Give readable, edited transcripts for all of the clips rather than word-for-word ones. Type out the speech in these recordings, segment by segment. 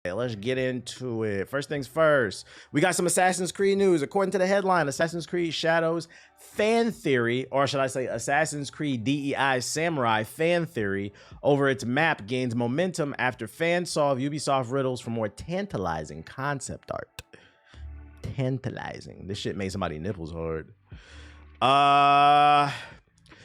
Let's get into it. First things first, we got some Assassin's Creed news. According to the headline, Assassin's Creed Shadows fan theory, or should I say Assassin's Creed DEI Samurai fan theory over its map gains momentum after fans saw Ubisoft riddles for more tantalizing concept art. Tantalizing. This shit made somebody nipples hard.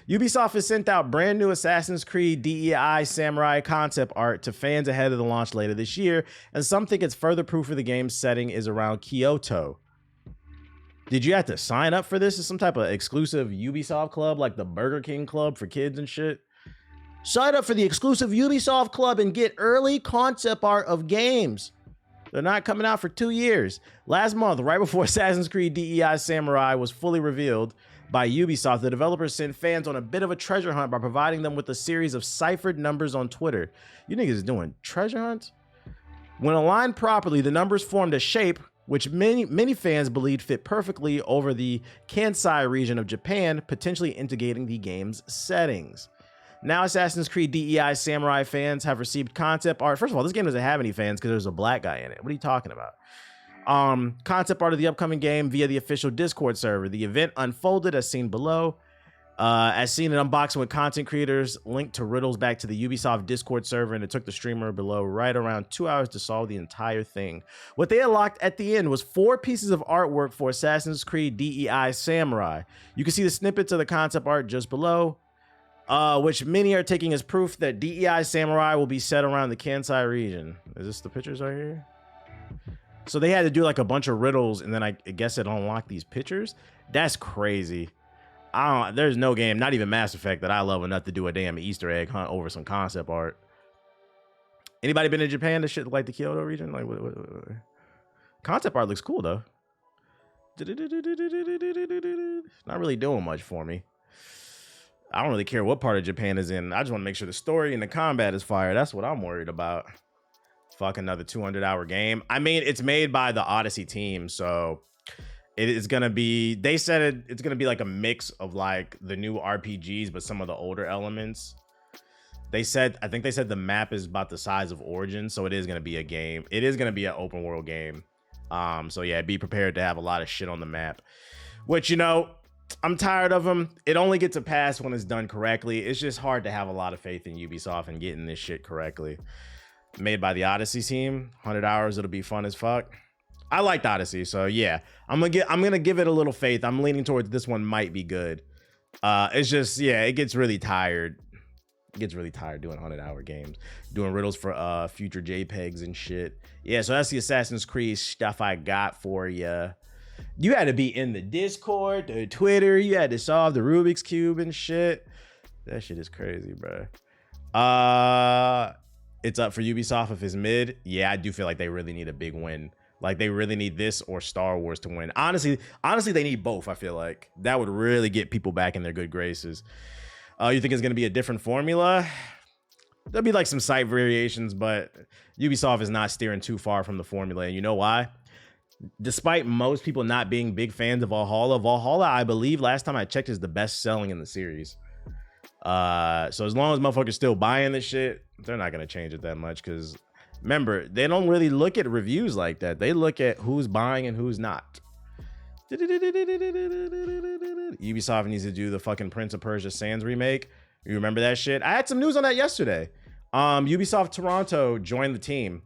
Ubisoft has sent out brand new Assassin's Creed DEI Samurai concept art to fans ahead of the launch later this year, and some think it's further proof of the game's setting is around Kyoto. Did you have to sign up for this? Is some type of exclusive Ubisoft club, like the Burger King club for kids and shit? Sign up for the exclusive Ubisoft club and get early concept art of games. They're not coming out for 2 years. Last month, right before Assassin's Creed DEI Samurai was fully revealed by Ubisoft, the developers sent fans on a bit of a treasure hunt by providing them with a series of ciphered numbers on Twitter. You niggas doing treasure hunts? When aligned properly, the numbers formed a shape which many fans believed fit perfectly over the Kansai region of Japan, potentially indicating the game's settings. Now Assassin's Creed DEI Samurai fans have received concept art. First of all, this game doesn't have any fans because there's a black guy in it. What are you talking about? Concept art of the upcoming game via the official Discord server. The event unfolded as seen below. As seen in unboxing with content creators linked to riddles back to the Ubisoft Discord server, and it took the streamer below right around 2 hours to solve the entire thing. What they unlocked at the end was 4 pieces of artwork for Assassin's Creed DEI Samurai. You can see the snippets of the concept art just below, which many are taking as proof that DEI Samurai will be set around the Kansai region. Is this the pictures right here? So they had to do like a bunch of riddles, and then I guess it unlocked these pictures. That's crazy. There's no game, not even Mass Effect, that I love enough to do a damn Easter egg hunt over some concept art. Anybody been in Japan to shit like the Kyoto region? Like, what? Concept art looks cool though. Not really doing much for me. I don't really care what part of Japan is in. I just want to make sure the story and the combat is fire. That's what I'm worried about. Fuck, another 200-hour game. I mean, it's made by the Odyssey team, so it is gonna be. They said it's gonna be like a mix of like the new RPGs, but some of the older elements. I think they said the map is about the size of Origin, so it is gonna be a game. It is gonna be an open world game. So yeah, be prepared to have a lot of shit on the map. Which, you know, I'm tired of them. It only gets a pass when it's done correctly. It's just hard to have a lot of faith in Ubisoft and getting this shit correctly. Made by the Odyssey team, 100 hours, it'll be fun as fuck. I liked Odyssey, so yeah, I'm gonna give it a little faith. I'm leaning towards this one might be good. It's just, yeah, it gets really tired. It gets really tired doing 100-hour games, doing riddles for future JPEGs and shit. Yeah, so that's the Assassin's Creed stuff I got for you. You had to be in the Discord, the Twitter. You had to solve the Rubik's Cube and shit. That shit is crazy, bro. It's up for Ubisoft if it's mid. Yeah, I do feel like they really need a big win. Like they really need this or Star Wars to win. Honestly, they need both. I feel like that would really get people back in their good graces. You think it's going to be a different formula? There'll be like some slight variations, but Ubisoft is not steering too far from the formula. And you know why? Despite most people not being big fans of Valhalla, I believe last time I checked is the best selling in the series. So as long as motherfuckers still buying this shit, they're not gonna change it that much, because remember, they don't really look at reviews like that. They look at who's buying and who's not. Ubisoft needs to do the fucking Prince of Persia Sands remake. You remember that shit? I had some news on that yesterday. Ubisoft Toronto joined the team.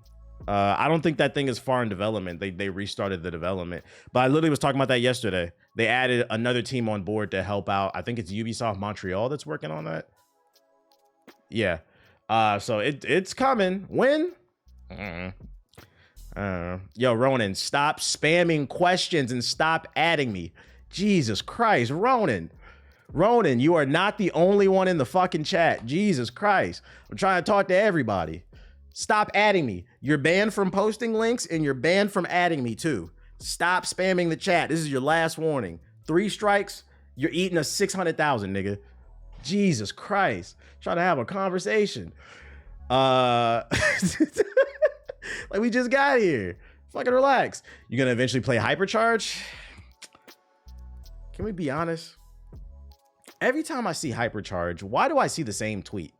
I don't think that thing is far in development. They restarted the development, but I literally was talking about that yesterday. They added another team on board to help out. I think it's Ubisoft Montreal that's working on that. Yeah. So it's coming. When? Yo, Ronan, stop spamming questions and stop adding me. Jesus Christ, Ronan, you are not the only one in the fucking chat. Jesus Christ. I'm trying to talk to everybody. Stop adding me. You're banned from posting links and you're banned from adding me too. Stop spamming the chat. This is your last warning. 3 strikes, you're eating a 600,000, nigga. Jesus Christ. Trying to have a conversation. Like we just got here. Fucking relax. You're gonna eventually play Hypercharge? Can we be honest? Every time I see Hypercharge, why do I see the same tweet?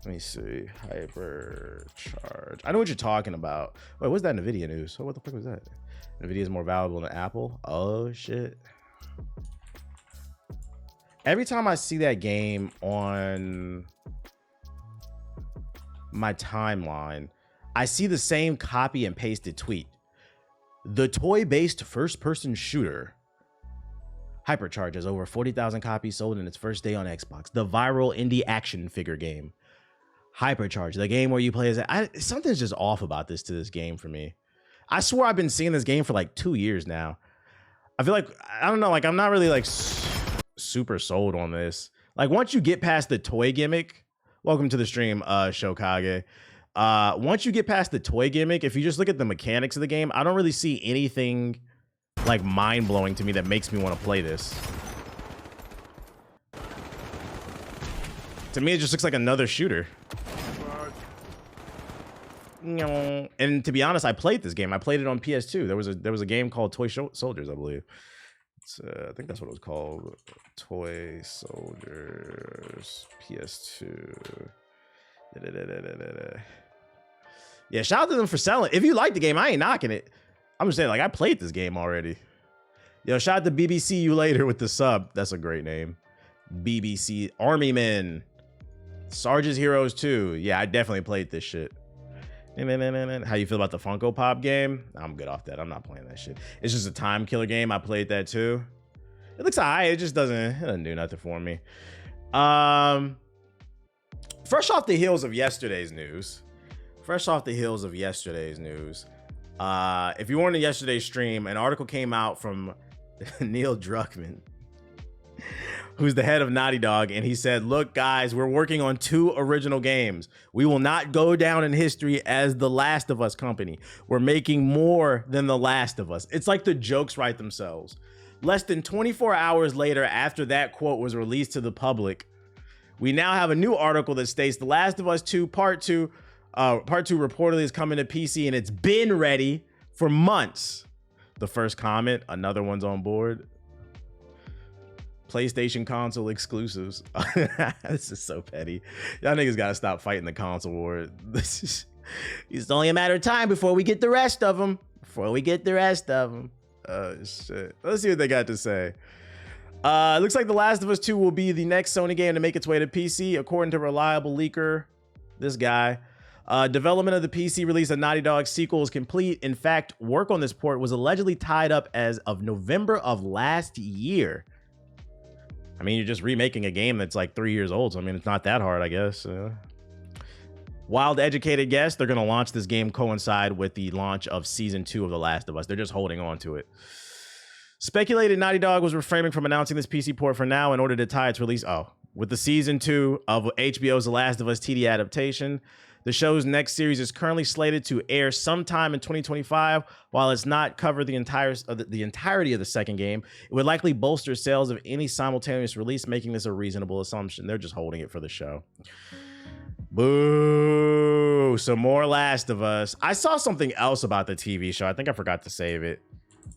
Let me see. Hypercharge. I know what you're talking about. Wait, what's that NVIDIA news? Oh, what the fuck was that? NVIDIA is more valuable than Apple. Oh shit. Every time I see that game on my timeline, I see the same copy and pasted tweet. The toy-based first-person shooter Hypercharge has over 40,000 copies sold in its first day on Xbox. The viral indie action figure game. Hypercharge, the game where you play as something's just off about this game for me. I swear I've been seeing this game for like 2 years now. I feel like, I don't know, like I'm not really like super sold on this. Like once you get past the toy gimmick, welcome to the stream, Shokage. Once you get past the toy gimmick, if you just look at the mechanics of the game, I don't really see anything like mind-blowing to me that makes me want to play this. To me, it just looks like another shooter. And to be honest, I played this game. I played it on PS2. There was a game called Toy Soldiers, I believe. I think that's what it was called. Toy Soldiers PS2. Yeah, shout out to them for selling. If you like the game, I ain't knocking it. I'm just saying, like, I played this game already. Yo, shout out to BBC You Later with the sub. That's a great name. BBC Army Men. Sarge's Heroes 2. Yeah, I definitely played this shit. How you feel about the Funko Pop game? I'm good off that. I'm not playing that shit. It's just a time killer game. I played that too. It looks alright. It just doesn't do nothing for me. Fresh off the heels of yesterday's news. If you weren't in yesterday's stream, an article came out from Neil Druckmann, who's the head of Naughty Dog, and he said, look, guys, we're working on 2 original games. We will not go down in history as the Last of Us company. We're making more than the Last of Us. It's like the jokes write themselves. Less than 24 hours later, after that quote was released to the public, we now have a new article that states The Last of Us 2 Part 2 reportedly is coming to PC, and it's been ready for months. The first comment, another one's on board. PlayStation console exclusives. This is so petty. Y'all niggas gotta stop fighting the console war. It's only a matter of time before we get the rest of them. Oh shit. Let's see what they got to say. It looks like The Last of Us 2 will be the next Sony game to make its way to PC, according to reliable leaker, this guy. Development of the PC release of Naughty Dog's sequel is complete. In fact, work on this port was allegedly tied up as of November of last year. I mean, you're just remaking a game that's like 3 years old, so I mean, it's not that hard, I guess. Wild educated guess, they're going to launch this game coincide with the launch of Season 2 of The Last of Us. They're just holding on to it. Speculated Naughty Dog was refraining from announcing this PC port for now in order to tie its release with the Season 2 of HBO's The Last of Us TV adaptation. The show's next series is currently slated to air sometime in 2025. While it's not covered the entirety of the second game, it would likely bolster sales of any simultaneous release, making this a reasonable assumption. They're just holding it for the show. Boo! Some more Last of Us. I saw something else about the TV show. I think I forgot to save it.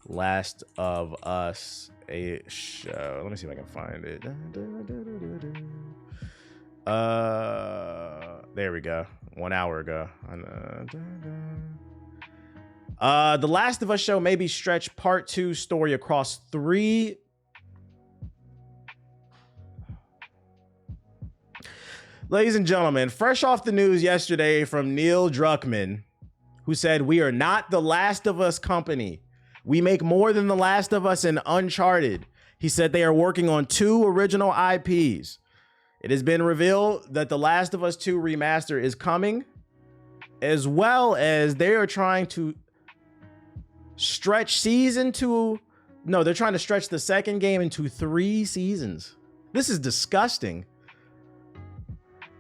Last of Us, a show. Let me see if I can find it. There we go. 1 hour ago. The Last of Us show may be stretched Part 2 story across 3. Ladies and gentlemen, fresh off the news yesterday from Neil Druckmann, who said, we are not the Last of Us company. We make more than The Last of Us and Uncharted. He said they are working on 2 original IPs. It has been revealed that The Last of Us 2 remaster is coming, as well as they are trying to stretch season 2. No, they're trying to stretch the second game into 3 seasons. This is disgusting.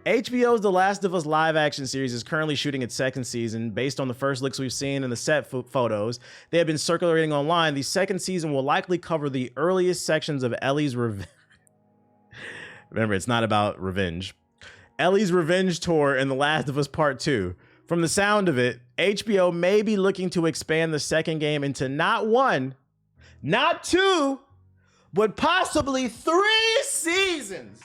HBO's The Last of Us live action series is currently shooting its 2nd season. Based on the first looks we've seen in the set photos they have been circulating online, the 2nd season will likely cover the earliest sections of Ellie's revenge. Remember, it's not about revenge. Ellie's revenge tour in The Last of Us Part 2. From the sound of it, HBO may be looking to expand the second game into not 1, not 2, but possibly 3 seasons.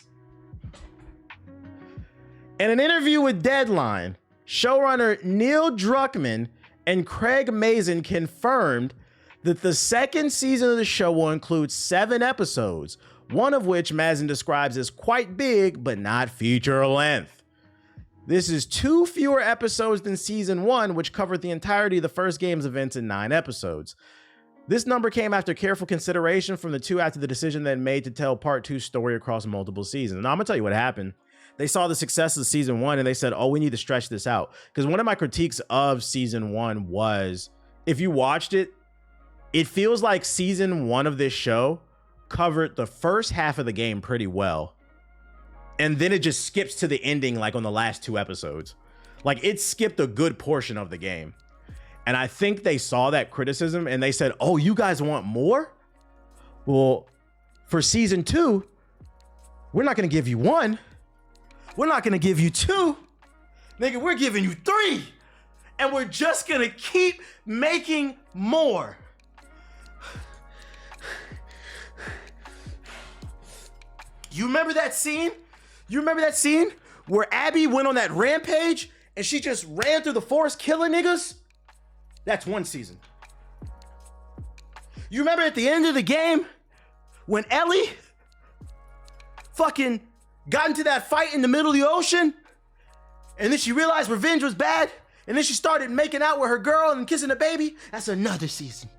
In an interview with Deadline, showrunner Neil Druckmann and Craig Mazin confirmed that the second season of the show will include 7 episodes, one of which Mazin describes as quite big, but not feature length. This is 2 fewer episodes than season 1, which covered the entirety of the first game's events in 9 episodes. This number came after careful consideration from the 2 after the decision they made to tell part 2's story across multiple seasons. Now I'm gonna tell you what happened. They saw the success of season 1 and they said, oh, we need to stretch this out. Because one of my critiques of season 1 was, if you watched it, it feels like season 1 of this show covered the first half of the game pretty well. And then it just skips to the ending, like on the last 2 episodes. Like it skipped a good portion of the game. And I think they saw that criticism and they said, oh, you guys want more? Well, for season 2, we're not gonna give you 1. We're not gonna give you 2. Nigga, we're giving you 3. And we're just gonna keep making more. You remember that scene? You remember that scene where Abby went on that rampage and she just ran through the forest killing niggas? That's 1 season. You remember at the end of the game when Ellie fucking got into that fight in the middle of the ocean and then she realized revenge was bad and then she started making out with her girl and kissing the baby? That's another season.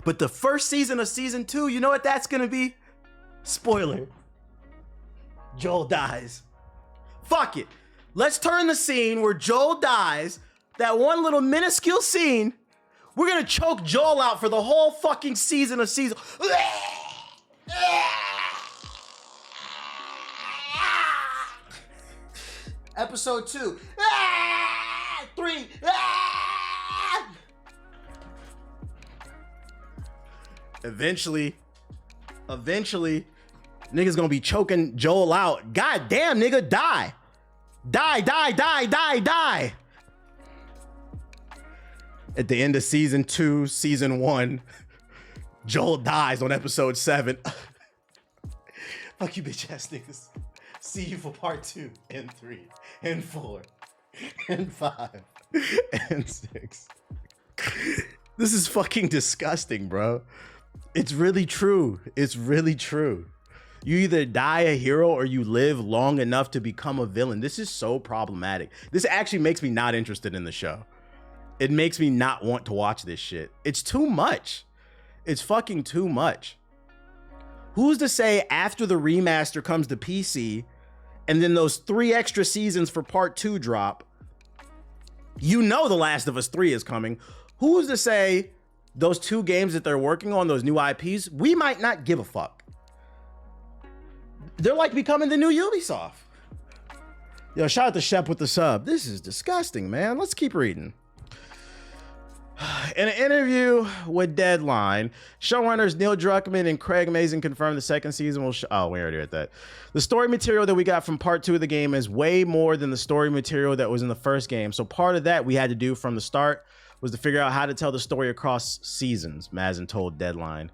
But the first season of season 2, you know what that's gonna be? Spoiler. Joel dies. Fuck it. Let's turn the scene where Joel dies, that one little minuscule scene, we're gonna choke Joel out for the whole fucking season of season. Episode 2. 3. Eventually, niggas gonna be choking Joel out. God damn, nigga, die. Die. At the end of season 2, season 1, Joel dies on episode 7. Fuck you, bitch ass niggas. See you for part 2 and 3 and 4 and 5 and 6. This is fucking disgusting, bro. It's really true. It's really true. You either die a hero or you live long enough to become a villain. This is so problematic. This actually makes me not interested in the show. It makes me not want to watch this shit. It's too much. It's fucking too much. Who's to say after the remaster comes to PC and then those 3 extra seasons for part 2 drop, you know The Last of Us 3 is coming. Who's to say those 2 games that they're working on, those new IPs, we might not give a fuck. They're like becoming the new Ubisoft. Yo, shout out to Shep with the sub. This is disgusting, man. Let's keep reading. In an interview with Deadline, showrunners Neil Druckmann and Craig Mazin confirmed the second season will oh, we already read that. The story material that we got from part 2 of the game is way more than the story material that was in the first game. So part of that we had to do from the start was to figure out how to tell the story across seasons, Mazin told Deadline.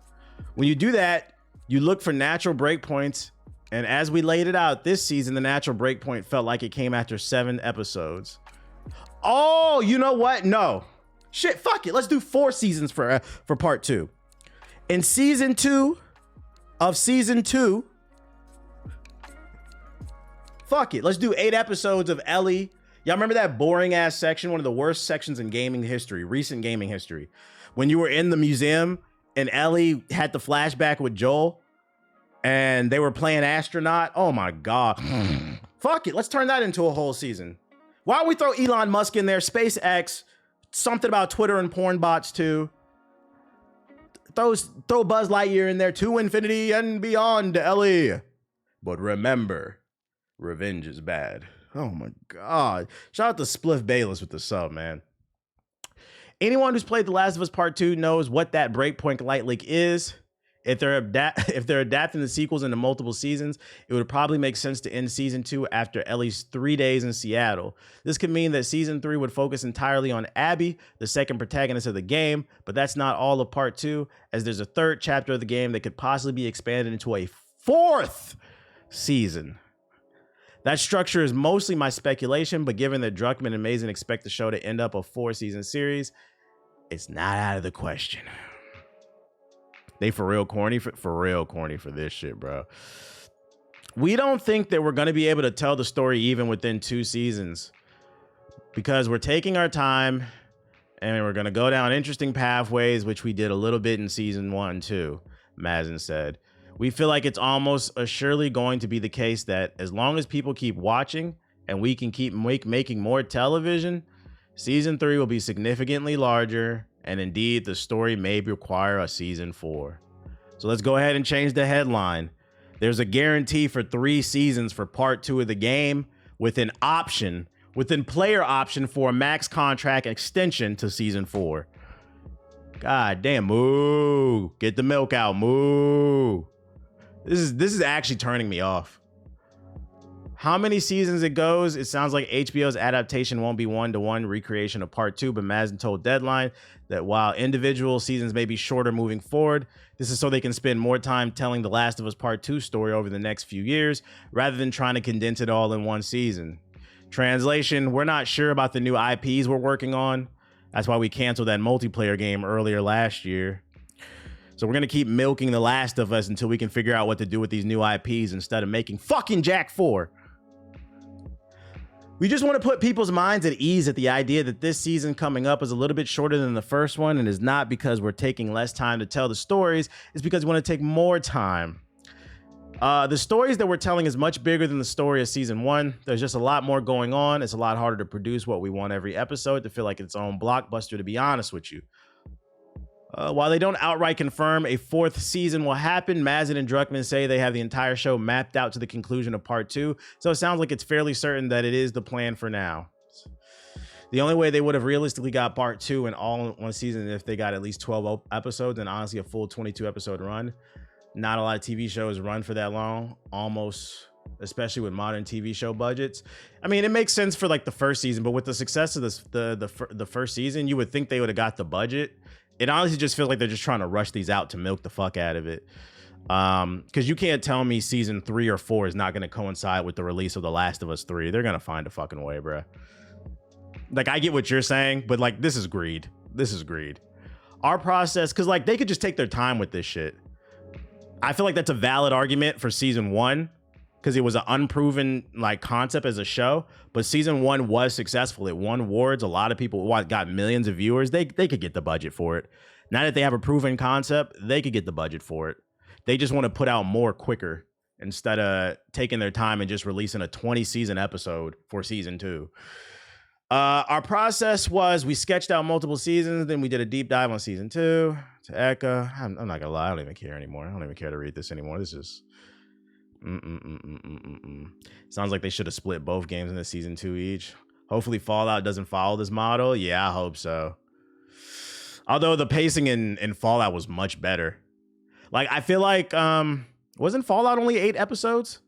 When you do that, you look for natural breakpoints, and as we laid it out this season, the natural breakpoint felt like it came after 7 episodes. Oh, you know what? No. Shit, fuck it. Let's do 4 seasons for part 2. In season 2 of season 2, fuck it. Let's do 8 episodes of Ellie. Y'all remember that boring ass section? One of the worst sections in gaming history, recent gaming history. When you were in the museum and Ellie had the flashback with Joel and they were playing astronaut. Oh my God. Fuck it. Let's turn that into a whole season. Why don't we throw Elon Musk in there? SpaceX, something about Twitter and porn bots too. Throw Buzz Lightyear in there, to infinity and beyond, Ellie. But remember, revenge is bad. Oh my God. Shout out to Spliff Bayless with the sub, man. Anyone who's played The Last of Us Part 2 knows what that breakpoint light leak is. If they're adapting the sequels into multiple seasons, it would probably make sense to end season 2 after Ellie's 3 days in Seattle. This could mean that season 3 would focus entirely on Abby, the second protagonist of the game, but that's not all of part 2, as there's a 3rd chapter of the game that could possibly be expanded into a 4th season. That structure is mostly my speculation, but given that Druckmann and Mazin expect the show to end up a 4-season series, it's not out of the question. They for real corny for this shit, bro. We don't think that we're going to be able to tell the story even within 2 seasons because we're taking our time and we're going to go down interesting pathways, which we did a little bit in season 1 too, Mazin said. We feel like it's almost assuredly going to be the case that as long as people keep watching and we can keep making more television, season 3 will be significantly larger, and indeed the story may require a season 4. So let's go ahead and change the headline. There's a guarantee for 3 seasons for part 2 of the game with an option, player option for a max contract extension to season 4. God damn, moo. Get the milk out, moo. This is actually turning me off. How many seasons it goes? It sounds like HBO's adaptation won't be one-to-one recreation of part 2, but Mazin told Deadline that while individual seasons may be shorter moving forward, this is so they can spend more time telling The Last of Us Part 2 story over the next few years, rather than trying to condense it all in one season. Translation, we're not sure about the new IPs we're working on. That's why we canceled that multiplayer game earlier last year. So we're going to keep milking The Last of Us until we can figure out what to do with these new IPs instead of making fucking Jak 4. We just want to put people's minds at ease at the idea that this season coming up is a little bit shorter than the first one, and is not because we're taking less time to tell the stories. It's because we want to take more time. The stories that we're telling is much bigger than the story of season 1. There's just a lot more going on. It's a lot harder to produce what we want every episode to feel like its own blockbuster, to be honest with you. While they don't outright confirm a 4th season will happen, Mazin and Druckmann say they have the entire show mapped out to the conclusion of part 2. So it sounds like it's fairly certain that it is the plan for now. The only way they would have realistically got part 2 in all one season is if they got at least 12 episodes and honestly a full 22 episode run. Not a lot of TV shows run for that long, almost, especially with modern TV show budgets. I mean, it makes sense for like the first season, but with the success of the first season, you would think they would have got the budget. It honestly just feels like they're just trying to rush these out to milk the fuck out of it. Because you can't tell me season 3 or 4 is not going to coincide with the release of The Last of Us 3. They're going to find a fucking way, bro. Like, I get what you're saying, but like, this is greed. This is greed. Our process, because like, they could just take their time with this shit. I feel like that's a valid argument for season 1, because it was an unproven like concept as a show, but season 1 was successful. It won awards. A lot of people got millions of viewers. They could get the budget for it. Now that they have a proven concept, they could get the budget for it. They just want to put out more quicker instead of taking their time and just releasing a 20-season episode for season 2. Our process was we sketched out multiple seasons, then we did a deep dive on season 2 to Eka. I'm not gonna lie, I don't even care anymore. I don't even care to read this anymore. This is sounds like they should have split both games into season 2 each. Hopefully Fallout doesn't follow this model. Yeah, I hope so. Although the pacing in Fallout was much better. Like, I feel like wasn't Fallout only 8 episodes?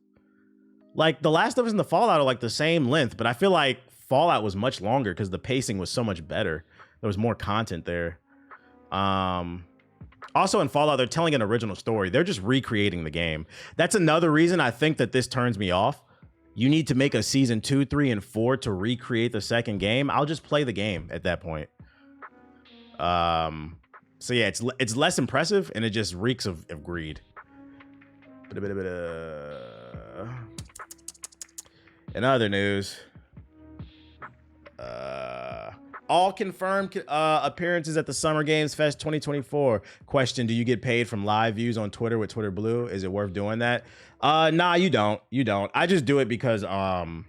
Like, The Last of Us and the Fallout are like the same length, but I feel like Fallout was much longer because the pacing was so much better. There was more content there. Also in Fallout, they're telling an original story. They're just recreating the game. That's another reason I think that this turns me off. You need to make a season 2, 3, and 4 to recreate the second game. I'll just play the game at that point. So yeah, it's less impressive and it just reeks of greed. In other news, all confirmed appearances at the Summer Games Fest 2024. Question, do you get paid from live views on Twitter with Twitter Blue? Is it worth doing that? Nah, you don't. You don't. I just do it because I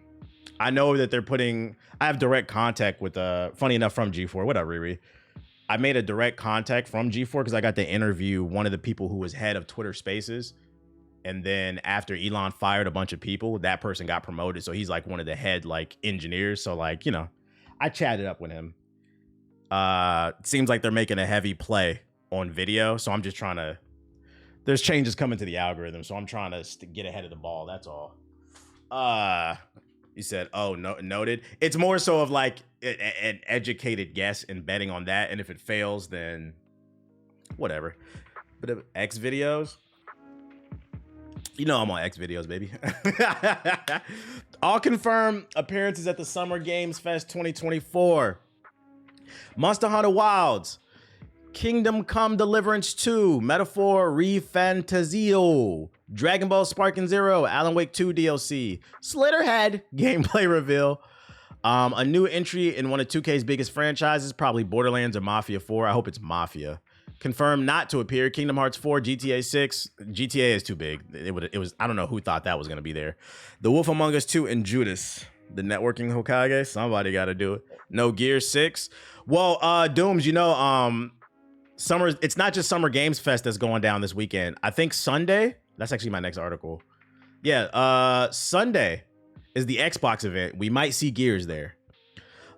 know that I have direct contact with funny enough from G4. What up, Riri? I made a direct contact from G4 because I got to interview one of the people who was head of Twitter Spaces. And then after Elon fired a bunch of people, that person got promoted. So he's like one of the head like engineers. So like, you know, I chatted up with him. Seems like they're making a heavy play on video. So I'm just trying to, there's changes coming to the algorithm. So I'm trying to get ahead of the ball. That's all. You said, oh, no, noted. It's more so of like an educated guess and betting on that. And if it fails, then whatever. But X videos. You know I'm on X videos, baby. All confirmed appearances at the Summer Games Fest 2024. Monster Hunter Wilds, Kingdom Come Deliverance 2, Metaphor ReFantazio, Dragon Ball Sparking Zero, Alan Wake 2 DLC, Slitterhead gameplay reveal, a new entry in one of 2K's biggest franchises, probably Borderlands or Mafia 4. I hope it's Mafia. Confirmed not to appear, Kingdom Hearts 4, GTA 6. GTA is too big. It was. I don't know who thought that was gonna be there. The Wolf Among Us 2 and Judas, the networking Hokage. Somebody got to do it. No Gear 6. Well, Dooms, you know, summer. It's not just Summer Games Fest that's going down this weekend. I think Sunday. That's actually my next article. Yeah, Sunday is the Xbox event. We might see Gears there.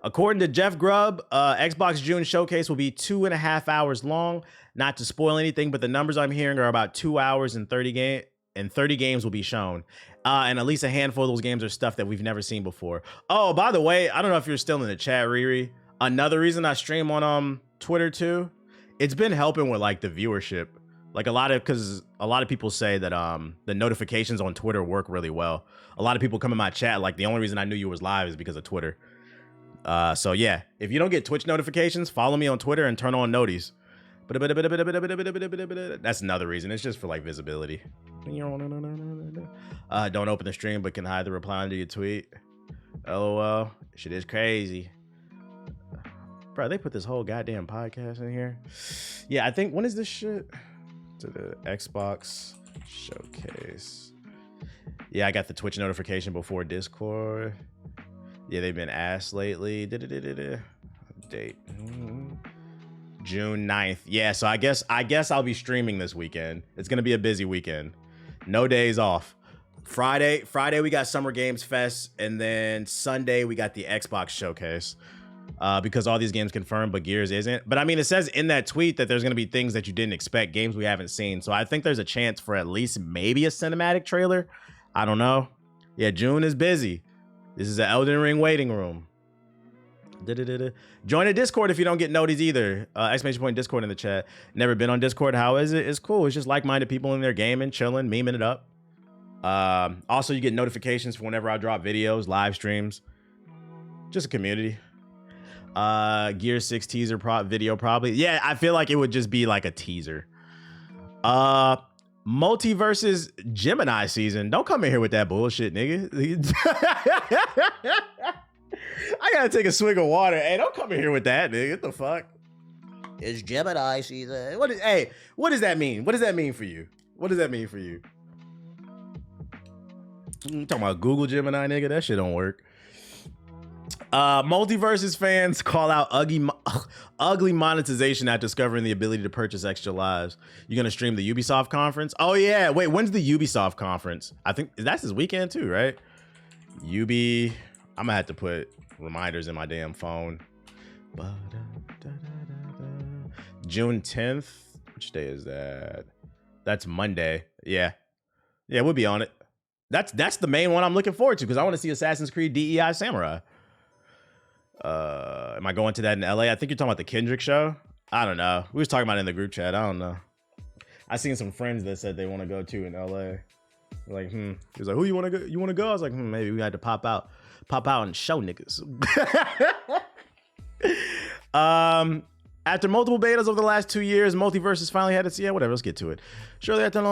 According to Jeff Grubb, Xbox June showcase will be 2.5 hours long. Not to spoil anything, but the numbers I'm hearing are about 2 hours and 30 games will be shown. And at least a handful of those games are stuff that we've never seen before. Oh, by the way, I don't know if you're still in the chat, Riri. Another reason I stream on Twitter too, it's been helping with like the viewership. Like because a lot of people say that the notifications on Twitter work really well. A lot of people come in my chat like the only reason I knew you was live is because of Twitter. So yeah, if you don't get Twitch notifications, follow me on Twitter and turn on noties. That's another reason. It's just for like visibility. Don't open the stream, but can hide the reply under your tweet. LOL. Shit is crazy. Bro, they put this whole goddamn podcast in here. Yeah, I think, when is this shit? To the Xbox showcase. Yeah, I got the Twitch notification before Discord. Yeah, they've been ass lately. Date. June 9th. Yeah, so I guess I'll be streaming this weekend. It's gonna be a busy weekend. No days off. Friday we got Summer Games Fest, and then Sunday we got the Xbox showcase. Because all these games confirmed, but Gears isn't. But I mean, it says in that tweet that there's gonna be things that you didn't expect, games we haven't seen. So I think there's a chance for at least maybe a cinematic trailer. I don't know. Yeah, June is busy. This is an Elden Ring waiting room. Join a Discord if you don't get noties either. Exclamation point Discord in the chat. Never been on Discord. How is it? It's cool. It's just like-minded people in there gaming, chilling, memeing it up. Also, you get notifications for whenever I drop videos, live streams. Just a community. Gear 6 teaser video probably. Yeah, I feel like it would just be like a teaser. Multiversus Gemini season. Don't come in here with that bullshit, nigga. I gotta take a swig of water. Hey, don't come in here with that, nigga. What the fuck? It's Gemini season. What does that mean? What does that mean for you? What does that mean for you? You talking about Google Gemini, nigga? That shit don't work. Multiversus fans call out ugly monetization after discovering the ability to purchase extra lives. You're gonna stream the Ubisoft conference? Oh yeah, wait, when's the Ubisoft conference? I think that's this weekend too, right? I'm gonna have to put reminders in my damn phone. June 10th. Which day is that? That's Monday. Yeah, we'll be on it. That's the main one I'm looking forward to because I want to see Assassin's Creed DEI Samurai. Am I going to that in LA? I think you're talking about the Kendrick show. I don't know. We was talking about it in the group chat. I don't know. I seen some friends that said they want to go to in LA. Like, He was like, who you want to go? You want to go? I was like, maybe we had to pop out and show niggas. After multiple betas over the last 2 years, Multiversus finally had its, whatever, let's get to it. Shortly after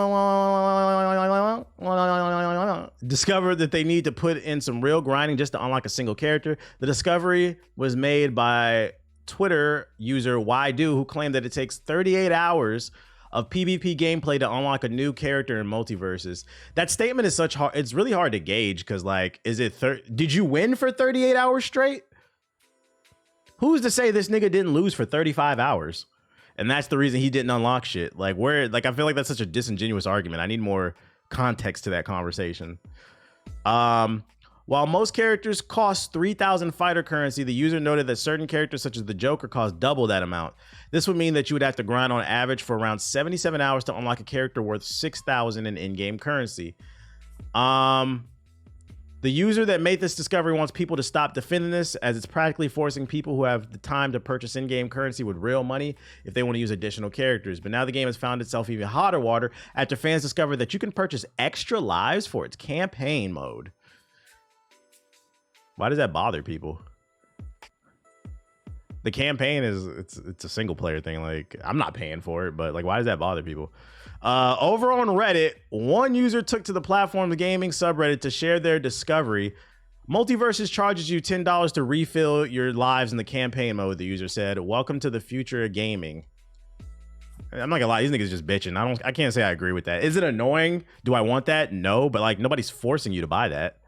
discovered that they need to put in some real grinding just to unlock a single character. The discovery was made by Twitter user Whydo, who claimed that it takes 38 hours of PvP gameplay to unlock a new character in Multiversus. That statement is it's really hard to gauge because, like, did you win for 38 hours straight? Who's to say this nigga didn't lose for 35 hours? And that's the reason he didn't unlock shit. Like, I feel like that's such a disingenuous argument. I need more context to that conversation. While most characters cost 3,000 fighter currency, the user noted that certain characters such as the Joker cost double that amount. This would mean that you would have to grind on average for around 77 hours to unlock a character worth 6,000 in in-game currency. The user that made this discovery wants people to stop defending this, as it's practically forcing people who have the time to purchase in-game currency with real money if they want to use additional characters. But now the game has found itself even hotter water after fans discovered that you can purchase extra lives for its campaign mode. Why does that bother people? The campaign is, it's a single player thing. Like, I'm not paying for it, but like, why does that bother people? Over on Reddit, one user took to the platform's gaming subreddit to share their discovery. Multiversus charges you $10 to refill your lives in the campaign mode, the user said. Welcome to the future of gaming. I'm not gonna lie, these niggas just bitching. I can't say I agree with that. Is it annoying? Do I want that? No, but like, nobody's forcing you to buy that.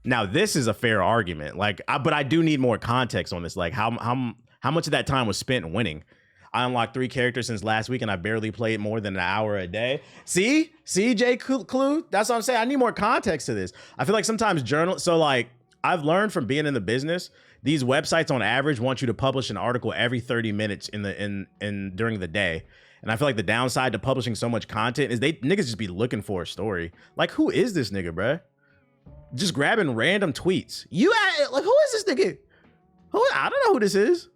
Now, this is a fair argument. Like, but I do need more context on this. Like, how much of that time was spent winning? I unlocked 3 characters since last week, and I barely played more than an hour a day. See, TLOU? That's what I'm saying. I need more context to this. I feel like sometimes so like, I've learned from being in the business, these websites on average want you to publish an article every 30 minutes during the day. And I feel like the downside to publishing so much content is niggas just be looking for a story. Like, who is this nigga, bruh? Just grabbing random tweets. Like, who is this nigga? I don't know who this is.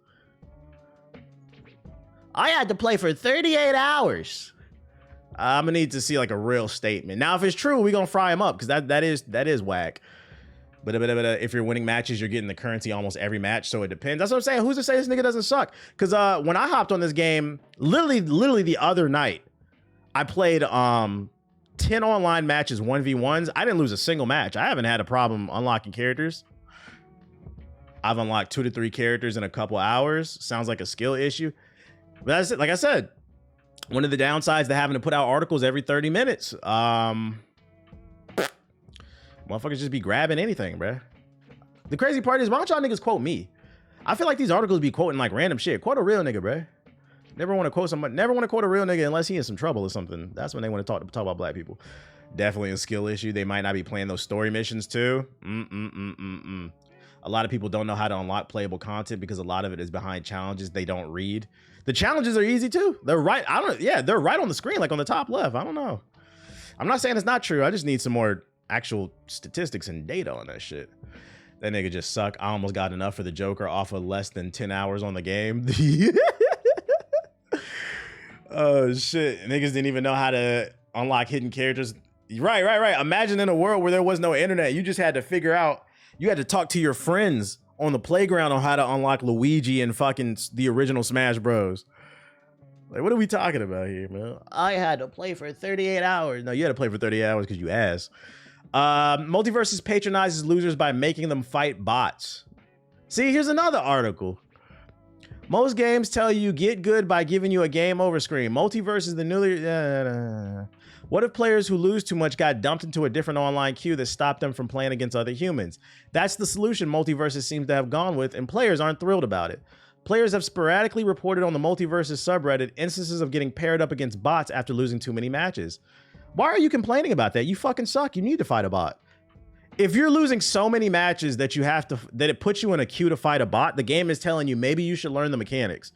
I had to play for 38 hours. I'm gonna need to see like a real statement. Now, if it's true, we gonna fry him up, because that is whack. But if you're winning matches, you're getting the currency almost every match, so it depends. That's what I'm saying. Who's to say this nigga doesn't suck? Because when I hopped on this game, literally the other night, I played 10 online matches, 1v1s. I didn't lose a single match. I haven't had a problem unlocking characters. I've unlocked 2 to 3 characters in a couple hours. Sounds like a skill issue. But that's it. Like I said, one of the downsides to having to put out articles every 30 minutes. Motherfuckers just be grabbing anything, bruh. The crazy part is, why don't y'all niggas quote me? I feel like these articles be quoting like random shit. Quote a real nigga, bruh. Never want to quote somebody. Never want to quote a real nigga unless he in some trouble or something. That's when they want to talk about black people. Definitely a skill issue. They might not be playing those story missions too. A lot of people don't know how to unlock playable content because a lot of it is behind challenges they don't read. The challenges are easy too. They're right. They're right on the screen, like on the top left. I don't know. I'm not saying it's not true. I just need some more actual statistics and data on that shit. That nigga just suck. I almost got enough for the Joker off of less than 10 hours on the game. Oh shit. Niggas didn't even know how to unlock hidden characters. Right. Imagine in a world where there was no internet. You just had to figure out, you had to talk to your friends on the playground on how to unlock Luigi and fucking the original Smash Bros. Like, what are we talking about here, man? I had to play for 38 hours. No, you had to play for 38 hours because you ass. Multiversus patronizes losers by making them fight bots. See, here's another article. Most games tell you get good by giving you a game over screen. Multiversus the newly... What if players who lose too much got dumped into a different online queue that stopped them from playing against other humans? That's the solution Multiversus seems to have gone with, and players aren't thrilled about it. Players have sporadically reported on the Multiversus subreddit instances of getting paired up against bots after losing too many matches. Why are you complaining about that? You fucking suck. You need to fight a bot. If you're losing so many matches that it puts you in a queue to fight a bot, the game is telling you maybe you should learn the mechanics.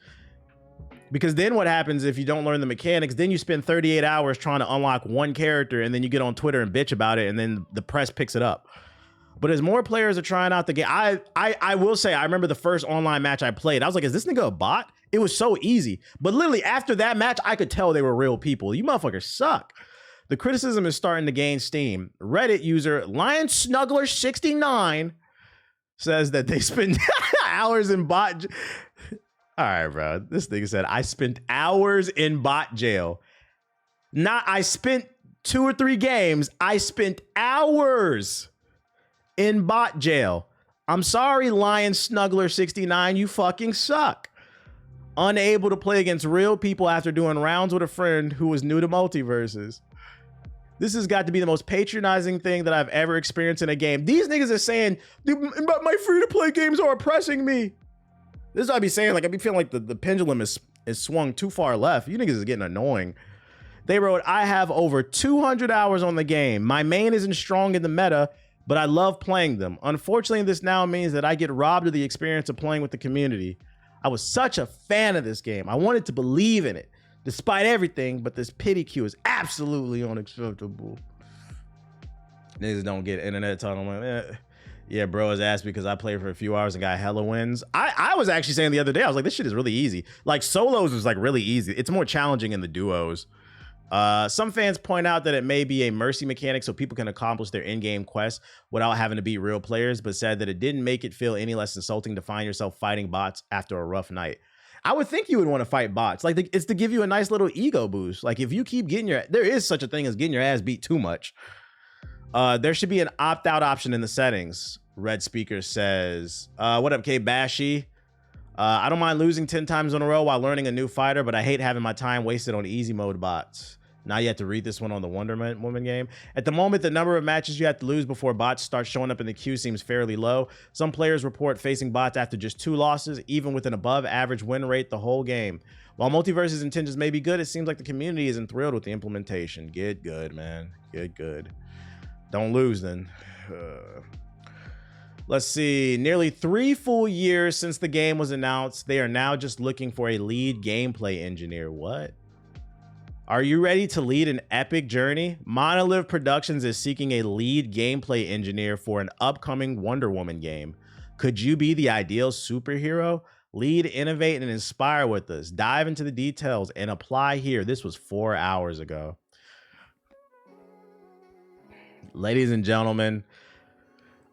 Because then what happens if you don't learn the mechanics? Then you spend 38 hours trying to unlock one character, and then you get on Twitter and bitch about it, and then the press picks it up. But as more players are trying out the game, I will say, I remember the first online match I played, I was like, is this nigga a bot? It was so easy. But literally after that match, I could tell they were real people. You motherfuckers suck. The criticism is starting to gain steam. Reddit user LionSnuggler69 says that they spend hours in bot... All right, bro. This nigga said, I spent hours in bot jail. Not, I spent 2 or 3 games. I spent hours in bot jail. I'm sorry, LionSnuggler69. You fucking suck. Unable to play against real people after doing rounds with a friend who was new to Multiversus. This has got to be the most patronizing thing that I've ever experienced in a game. These niggas are saying, my free-to-play games are oppressing me. This is what I be saying. Like, I be feeling like the pendulum is swung too far left. You niggas is getting annoying. They wrote, I have over 200 hours on the game. My main isn't strong in the meta, but I love playing them. Unfortunately, this now means that I get robbed of the experience of playing with the community. I was such a fan of this game. I wanted to believe in it, despite everything, but this pity queue is absolutely unacceptable. Niggas don't get internet talking about yeah, bro is asked because I played for a few hours and got hella wins. I was actually saying the other day, I was like, this shit is really easy. Like solos was like really easy. It's more challenging in the duos. Some fans point out that it may be a mercy mechanic so people can accomplish their in-game quests without having to beat real players, but said that it didn't make it feel any less insulting to find yourself fighting bots after a rough night. I would think you would want to fight bots. Like it's to give you a nice little ego boost. Like if you keep getting there is such a thing as getting your ass beat too much. There should be an opt-out option in the settings. Red Speaker says, what up, K Bashy? I don't mind losing 10 times in a row while learning a new fighter, but I hate having my time wasted on easy mode bots. Now you have to read this one on the Wonder Woman game. At the moment, the number of matches you have to lose before bots start showing up in the queue seems fairly low. Some players report facing bots after just 2 losses, even with an above average win rate the whole game. While Multiversus intentions may be good, it seems like the community isn't thrilled with the implementation. Get good, man. Get good. Don't lose then. Let's see. Nearly 3 full years since the game was announced, they are now just looking for a lead gameplay engineer. What? Are you ready to lead an epic journey? Monolith Productions is seeking a lead gameplay engineer for an upcoming Wonder Woman game. Could you be the ideal superhero? Lead, innovate, and inspire with us. Dive into the details and apply here. This was 4 hours ago. Ladies and gentlemen,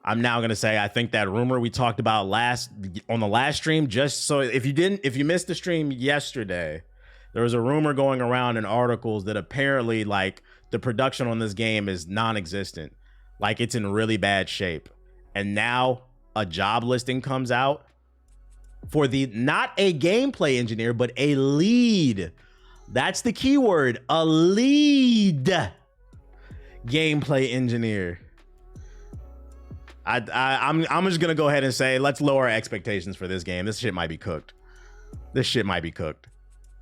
I'm now gonna say I think that rumor we talked about on the last stream, just so if you missed the stream yesterday, there was a rumor going around in articles that apparently like the production on this game is non-existent, like it's in really bad shape. And now a job listing comes out for not a gameplay engineer, but a lead. That's the key word, a lead gameplay engineer. I'm just gonna go ahead and say let's lower our expectations for this game. This shit might be cooked. This shit might be cooked.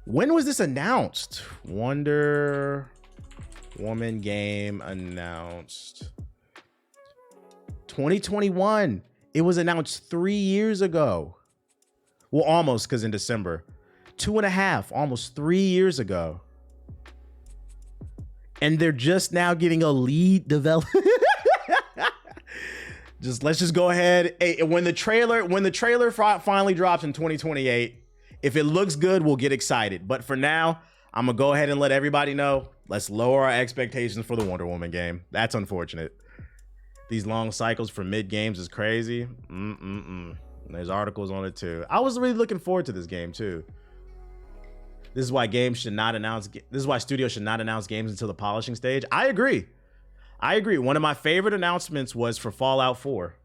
When was this announced? Wonder Woman game announced 2021. It was announced 3 years ago. Well, almost, because in December. 2.5, almost 3 years ago. And they're just now getting a lead developer. Let's just go ahead. Hey, when the trailer finally drops in 2028, if it looks good, we'll get excited. But for now, I'm gonna go ahead and let everybody know. Let's lower our expectations for the Wonder Woman game. That's unfortunate. These long cycles for mid games is crazy. There's articles on it too. I was really looking forward to this game too. This is why studios should not announce games until the polishing stage. I agree. One of my favorite announcements was for Fallout 4.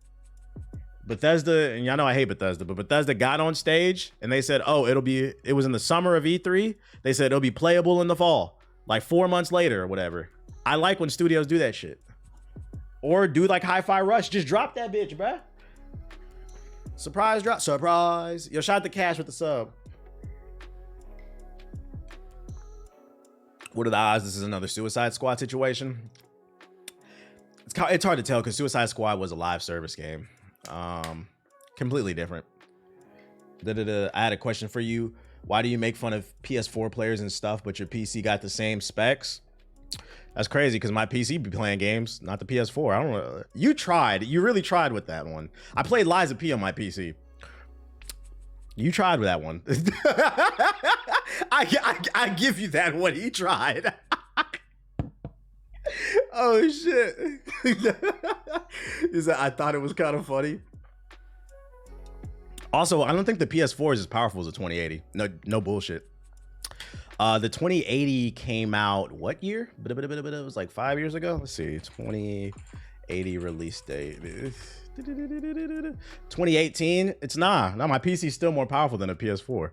Bethesda, and y'all know I hate Bethesda, but Bethesda got on stage and they said, oh, it was in the summer of E3. They said it'll be playable in the fall, like 4 months later or whatever. I like when studios do that shit. Or do like Hi-Fi Rush. Just drop that bitch, bruh. Surprise drop. Surprise. Yo, shout out to Cash with the sub. What are the odds this is another Suicide Squad situation? It's hard to tell because Suicide Squad was a live service game. Completely different. I had a question for you. Why do you make fun of PS4 players and stuff, but your PC got the same specs? That's crazy because my PC be playing games, not the PS4. I don't know. You really tried with that one. I played Liza P on my PC. You tried with that one. I give you that one. He tried. Oh shit. I thought it was kind of funny. Also, I don't think the PS4 is as powerful as the 2080. No bullshit. The 2080 came out what year? It was like 5 years ago. Let's see. 2080 release date. 2018. It's nah. My PC is still more powerful than a PS4.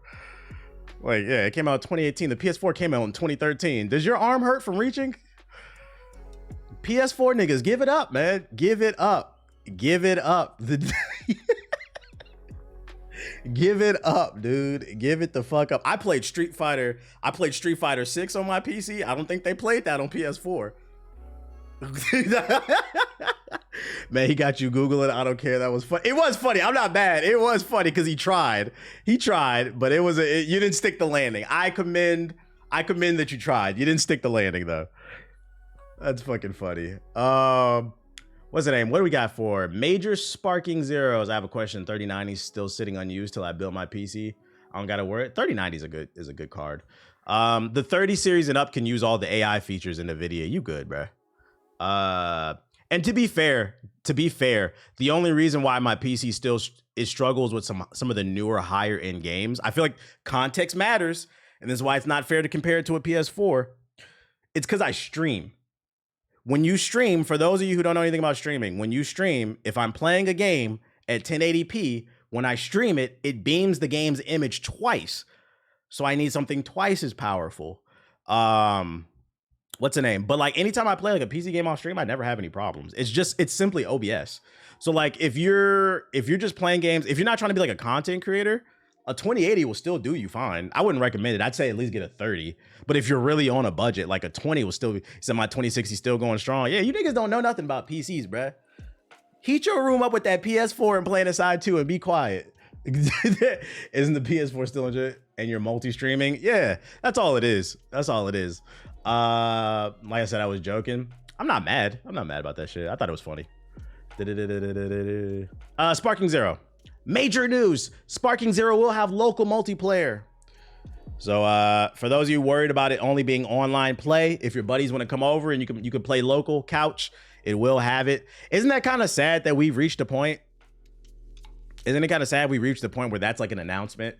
Like, yeah, it came out in 2018. The PS4 came out in 2013. Does your arm hurt from reaching? PS4 niggas, give it up, man. Give it up. Give it up. Give it up, dude. Give it the fuck up. I played Street Fighter 6 on my PC. I don't think they played that on PS4. Man, he got you Googling. I don't care. That was fun. It was funny. I'm not bad. It was funny because he tried, but you didn't stick the landing. I commend that you tried. You didn't stick the landing though. That's fucking funny. What's the name? What do we got for Major Sparking Zeros? I have a question. 3090 still sitting unused till I build my PC. I don't gotta worry. 3090 is a good card. The 30 series and up can use all the AI features in NVIDIA. You good, bro? And to be fair, the only reason why my PC still struggles with some of the newer higher end games, I feel like context matters, and this is why it's not fair to compare it to a PS4. It's because I stream. When you stream, for those of you who don't know anything about streaming, when you stream, if I'm playing a game at 1080p, when I stream it, it beams the game's image twice. So I need something twice as powerful. What's the name? But like anytime I play like a PC game on stream, I never have any problems. It's simply OBS. So like if you're just playing games, if you're not trying to be like a content creator, a 2080 will still do you fine. I wouldn't recommend it. I'd say at least get a 30. But if you're really on a budget, like a 20 will still be, so my 2060 still going strong. Yeah, you niggas don't know nothing about PCs, bruh. Heat your room up with that PS4 and play inside too and be quiet. Isn't the PS4 still legit? And you're multi-streaming? Yeah, that's all it is. That's all it is. Like I said, I was joking. I'm not mad. I'm not mad about that shit. I thought it was funny. Sparking Zero. Major news. Sparking Zero will have local multiplayer. So for those of you worried about it only being online play, if your buddies want to come over and you can play local couch, it will have it. Isn't that kind of sad that we've reached a point? Isn't it kind of sad we reached the point where that's like an announcement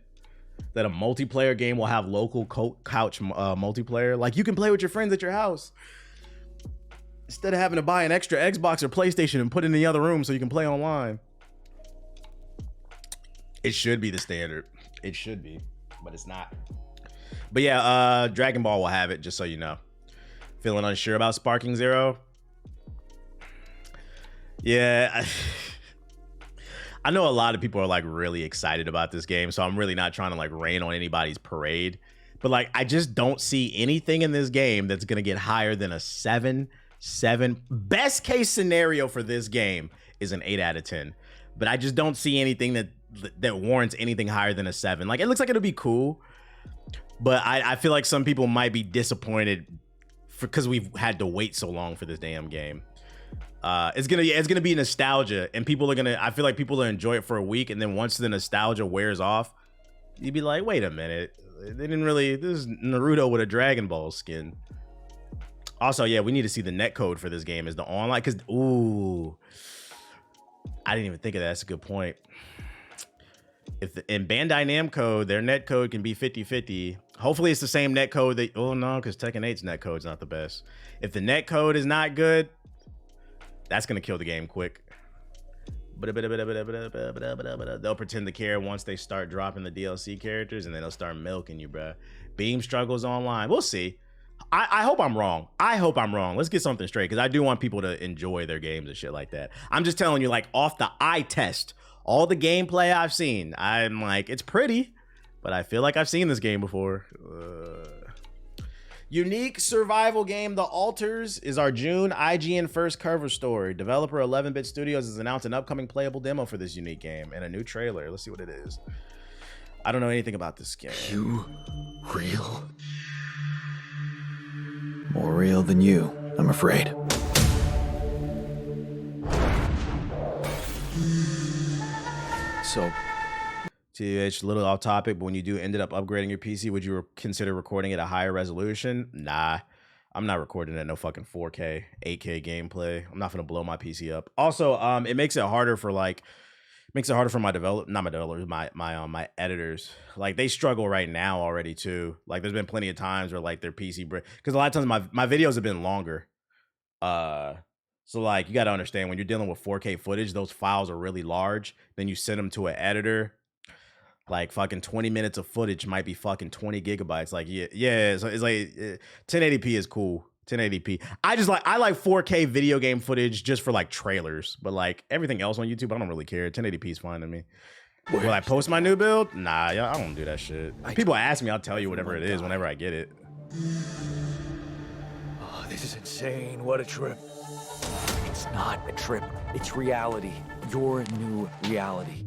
that a multiplayer game will have local couch multiplayer? Like you can play with your friends at your house instead of having to buy an extra Xbox or PlayStation and put it in the other room so you can play online. It should be the standard. It should be, but it's not. But yeah, Dragon Ball will have it, just so you know. Feeling unsure about Sparking Zero? Yeah. I know a lot of people are like really excited about this game, so I'm really not trying to like rain on anybody's parade. But like, I just don't see anything in this game that's gonna get higher than a 7. Best case scenario for this game is an 8 out of 10. But I just don't see anything that warrants anything higher than a 7. Like, it looks like it'll be cool, but I feel like some people might be disappointed because we've had to wait so long for this damn game. It's gonna be nostalgia, and I feel like people will enjoy it for a week, and then once the nostalgia wears off, you'd be like, wait a minute, this is Naruto with a Dragon Ball skin. Also, yeah, we need to see the netcode for this game. Is the online, because ooh, I didn't even think of that. That's a good point. In Bandai Namco, their netcode can be 50-50. Hopefully it's the same netcode that, oh no, because Tekken 8's netcode's not the best. If the netcode is not good, that's gonna kill the game quick. They'll pretend to care once they start dropping the DLC characters, and then they'll start milking you, bruh. Beam struggles online. We'll see. I hope I'm wrong. I hope I'm wrong. Let's get something straight, because I do want people to enjoy their games and shit like that. I'm just telling you, like, off the eye test, all the gameplay I've seen, I'm like, it's pretty, but I feel like I've seen this game before. Unique survival game The Alters is our June IGN first cover story. Developer 11-Bit Studios has announced an upcoming playable demo for this unique game and a new trailer. Let's see what it is. I don't know anything about this game. You real? More real than you, I'm afraid. So, TH, a little off topic, but when you do ended up upgrading your PC, would you consider recording at a higher resolution? Nah, I'm not recording at no fucking 4K, 8K gameplay. I'm not gonna blow my PC up. Also, it makes it harder for my my editors. Like, they struggle right now already too. Like, there's been plenty of times where like their PC because a lot of times my videos have been longer. So like, you got to understand, when you're dealing with 4K footage, those files are really large. Then you send them to an editor. Like, fucking 20 minutes of footage might be fucking 20 gigabytes. Like, yeah. So it's like 1080p is cool. 1080p. I like 4K video game footage just for like trailers, but like everything else on YouTube, I don't really care. 1080p is fine to me. Will I post my new build? Nah, I don't do that shit. People ask me, I'll tell you whatever it is whenever I get it. Oh, this is insane. What a trip. It's not a trip. It's reality. Your new reality.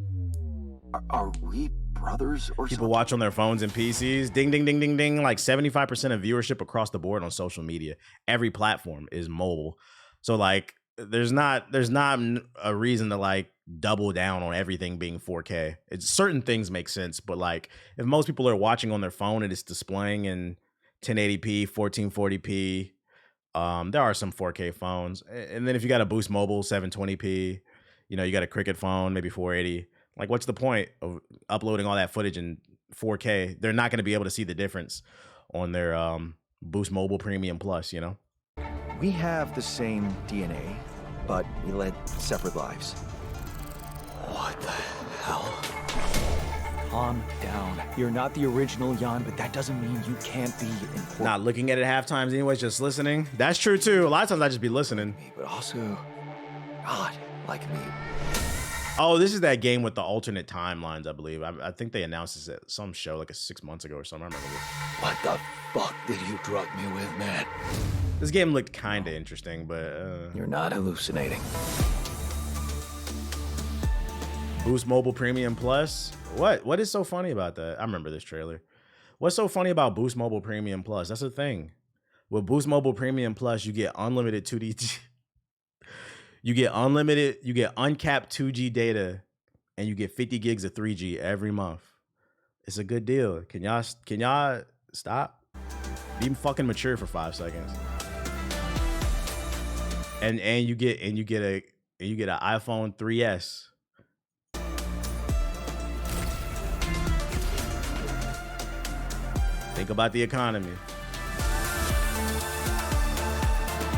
Are we brothers or People something? watch on their phones and PCs. Ding, ding, ding, ding, ding. Like 75% of viewership across the board on social media. Every platform is mobile. So like, there's not a reason to like double down on everything being 4K. It's certain things make sense, but like if most people are watching on their phone and it's displaying in 1080p, 1440p, there are some 4K phones. And then if you got a Boost Mobile 720p, you know, you got a Cricket phone, maybe 480. Like, what's the point of uploading all that footage in 4K? They're not going to be able to see the difference on their Boost Mobile Premium Plus, you know? We have the same DNA, but we led separate lives. What the hell? Calm down. You're not the original Jan, but that doesn't mean you can't be important. Not looking at it half times anyways, just listening. That's true too. A lot of times I just be listening. But also, God, like me. Oh, this is that game with the alternate timelines, I believe. I think they announced this at some show like 6 months ago or something. I remember this. What the fuck did you drug me with, man? This game looked kind of interesting, but... You're not hallucinating. Boost Mobile Premium Plus? What is so funny about that? I remember this trailer. What's so funny about Boost Mobile Premium Plus? That's the thing. With Boost Mobile Premium Plus, you get unlimited 2D... You get uncapped 2G data, and you get 50 gigs of 3G every month. It's a good deal. Can y'all stop? Be fucking mature for 5 seconds. And you get an iPhone 3S. Think about the economy.